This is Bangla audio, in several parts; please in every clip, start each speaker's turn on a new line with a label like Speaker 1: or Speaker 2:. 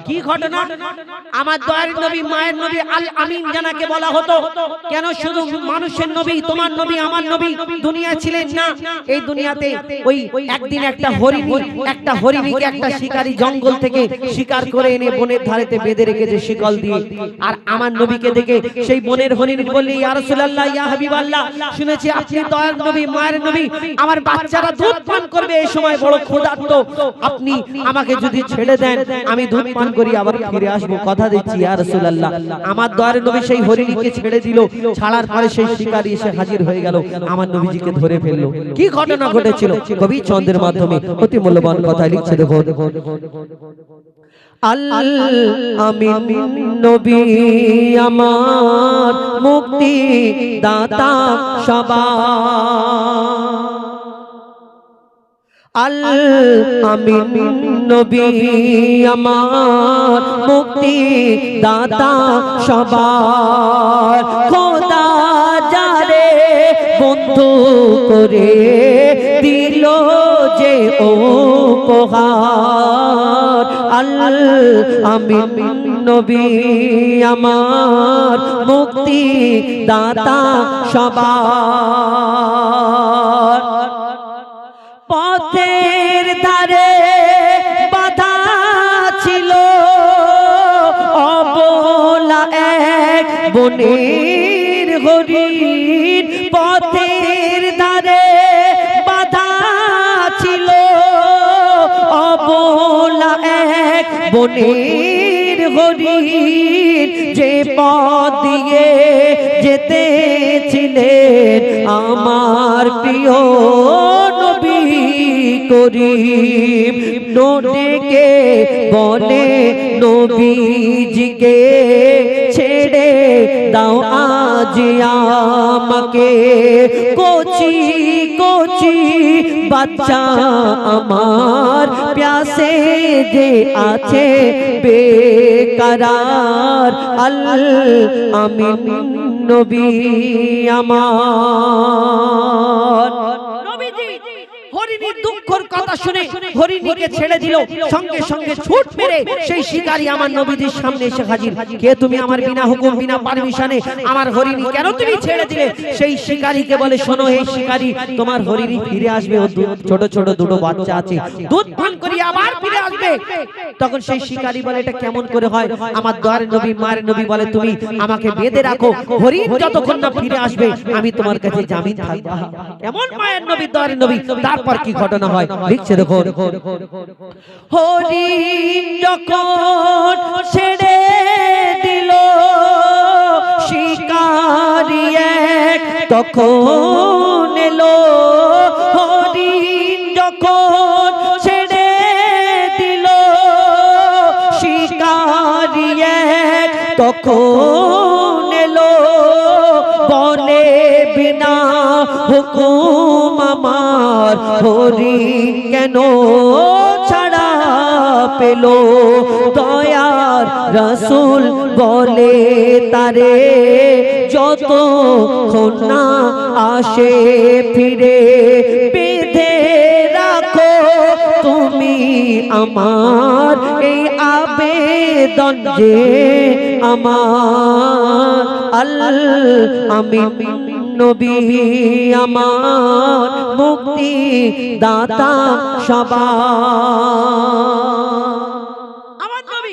Speaker 1: কি ঘটনা? আমার দয়ার নবী মায়ের নবী আল আমিন জানাকে বলা হতো। কেন? শুধু মানুষের নবী, তোমার নবী, আমার নবী দুনিয়া ছিলেন না। এই দুনিয়াতে ওই একদিন একটা হরিণীকে একটা শিকারী জঙ্গল থেকে শিকার করে এনে বনের ধারেতে বেঁধে রেখেছে শিকল দিয়ে। আর আমার নবীকে দেখে সেই বনের হরিণী বললি, ইয়া রাসূলুল্লাহ, ইয়া হাবিবাল্লাহ, শুনেছি আপনি দয়ার নবী মায়ের নবী, আমার বাচ্চারা দুধ পান করবে, এই সময় বড় ক্ষুধার্ত, আপনি আমাকে যদি ছেড়ে দেন আমি দুধ পান করি আবার ফিরে আসবো, কথা দিচ্ছি ইয়া রাসূলুল্লাহ। আমার দয়ার নবী সেই হরিণীকে ছেড়ে দিল। ছাড়ার পরে সেই শিকারী এসে হাজির হয়ে গেল, আমার নবীজিকে ধরে ফেললো। কি ঘটনা ঘটেছিল কবি ছন্দের মাধ্যমে অতি মূল্যবান কথা লিখছে, দেখো। আল আমিন নবী আমার মুক্তি দাতা সবার। আল আমিন নবী আমার মুক্তি দাতা সবার। খোদা যারে বন্ধু করে দিল যে উপহার। আল আমিন নবী আমার মুক্তি দাতা সবার। পথের ধারে বাধা ছিল অবলা এক বনের হরিণ। পথের ধারে বাধা ছিল অবলা এক বনের হরিণ। যে পথ দিয়ে যেতেছিলেন আমার প্রিয় নবী করিম, ডেকে বলে নবীজিকে ছেড়ে দাও আজ আমাকে। কচি কচি বাচ্চা আমার প্যাসে যে আছে বেকরার। আল আমিন নবী আমার। হরিণীর দুঃখের কথা শুনে হরিণীকে ছেড়ে দিল। সঙ্গে সঙ্গে ছুট মেরে সেই শিকারী আমার নবীজির সামনে এসে হাজির। কে তুমি? আমার বিনা হুকুম বিনা পারমিশনে আমার হরিণী কেন তুমি ছেড়ে দিলে? সেই শিকারীকে বলে, শোনো হে শিকারী, তোমার হরিণী ফিরে আসবে, ও ছোট ছোট দুটো বাচ্চা আছে, দুধ পান করিয়ে আবার ফিরে আসবে। তখন সেই শিকারী বলে, এটা কেমন করে হয়? আমার দয়ার নবী মায়ের নবী বলে, তুমি আমাকে বেঁধে রাখো, হরিণ যতক্ষণ না ফিরে আসবে আমি তোমার কাছে জামিন থাকবো। এমন মায়ের নবী দয়ার নবী। তারপর কি ঘটনা হয় লিখছে, দেখো। হরিণ যখন ছেড়ে দিল শিকারী এক তখন এলো। হরিণ যখন ছেড়ে দিল শিকারী এক তখন এলো। বনে বিনা হুকুম আমার হরিণ কেন ছাড়া পেল? দয়ার রাসূল বলে তারে, যতক্ষণ না আসে ফিরে বেঁধে রাখো তুমি আমার এই আবেদন যে আমার। আল আমিন নবী আমার মুক্তি দাতা সবার। আমার নবী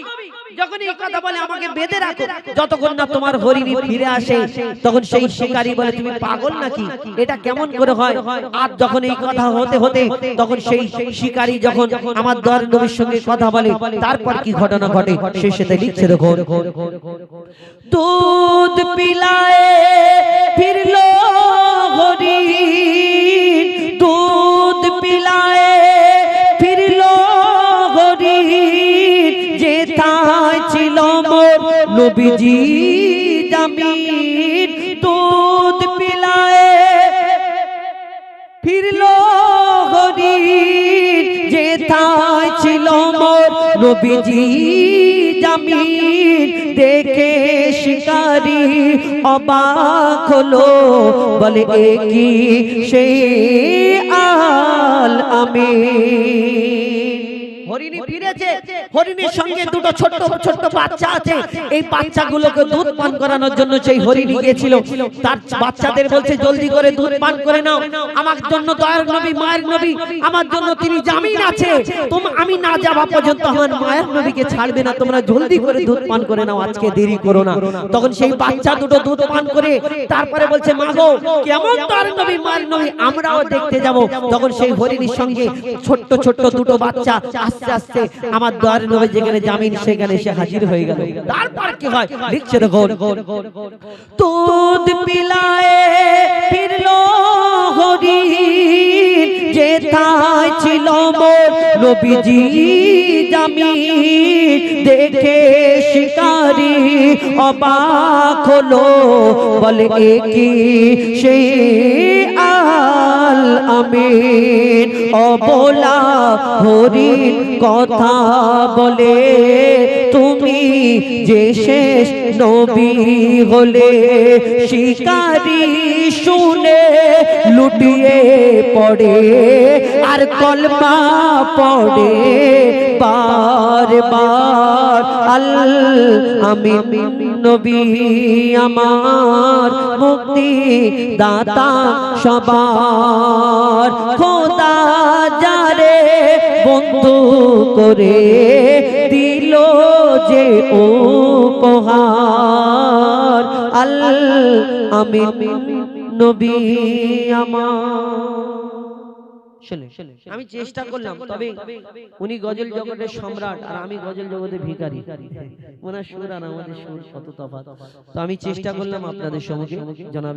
Speaker 1: যখন এই কথা বলে, আমাকে বেঁধে রাখো যতক্ষণ না তোমার হরিণী ফিরে আসে, তখন সেই শিকারী বলে, তুমি পাগল নাকি? এটা কেমন করে হয়? আর যখন এই কথা হতে হতে তখন সেই শিকারী যখন আমার দয়ার নবীর সঙ্গে কথা বলে, তারপর কি ঘটনা ঘটে সেই সাথে লিখছে, দেখো। দুধ পিলায়ে ফিরলো হরিণ, দুধ পিলায়ে ফিরলো হরিণ। যেথায় ছিল মোর নবীজি জামিন, দুধ পিলায়ে ফিরলো হরিণ। যেথায় ছিল মোর নবীজি জামিন। দেখে শিকারী অবাক হলো, বলে এ কি সেই আল আমিন। হরিণী ফিরেছে, হরিণীর সঙ্গে দুটো ছোট্ট ছোট্ট বাচ্চা আছে, এই বাচ্চাগুলোকে দুধ পান করানোর জন্য সেই হরিণী গিয়েছিল। তার বাচ্চাদের বলছে জলদি করে দুধ পান করে নাও, আমার জন্য দয়ার নবী মায়ের নবী আমার জন্য তিনি জামিন আছে, আমি না যাওয়া পর্যন্ত আমার মায়ের নবীকে ছাড়বে না, তোমরা জলদি করে দুধ পান করে নাও, আজকে দেরি করো না। তখন সেই বাচ্চা দুটো দুধ পান করে তারপরে বলছে মা গো কেমন দয়ার নবী মায়ের নবী আমরাও দেখতে যাব। তখন সেই হরিণীর সঙ্গে ছোট্ট ছোট্ট দুটো বাচ্চা আস্তে আস্তে আমার দয়ার নবী যেখানে জামিন সেখানে এসে হাজির হয়ে গেল। তারপর কি হয় লিখছে দেখো, দুধ পিলায়ে ফিরলো হরিণ, যেথায় ছিল মোর নবীজি জামিন, দেখে শিকারি অবাক হলো, বলে একি সেই আল আমিন, অবলা হরিণ কথা বলে, তুমি যে শেষ নবী হলে। শিকারি শুনে লুটিয়ে পড়ে আর কলমা পড়ে বারবার, আল আমিন নবী আমার মুক্তি দাতা সবার, খোদা যারে বন্ধু করে দিল যে উপহার, আল আমিন নবী আমার। আমি চেষ্টা করলাম, তবে উনি গজল জগতের সম্রাট আর আমি গজল জগতের ভিখারি, ওনার সুর আর আমাদের সুর কত তফাৎ। তো আমি চেষ্টা করলাম আপনাদের সঙ্গে জনাব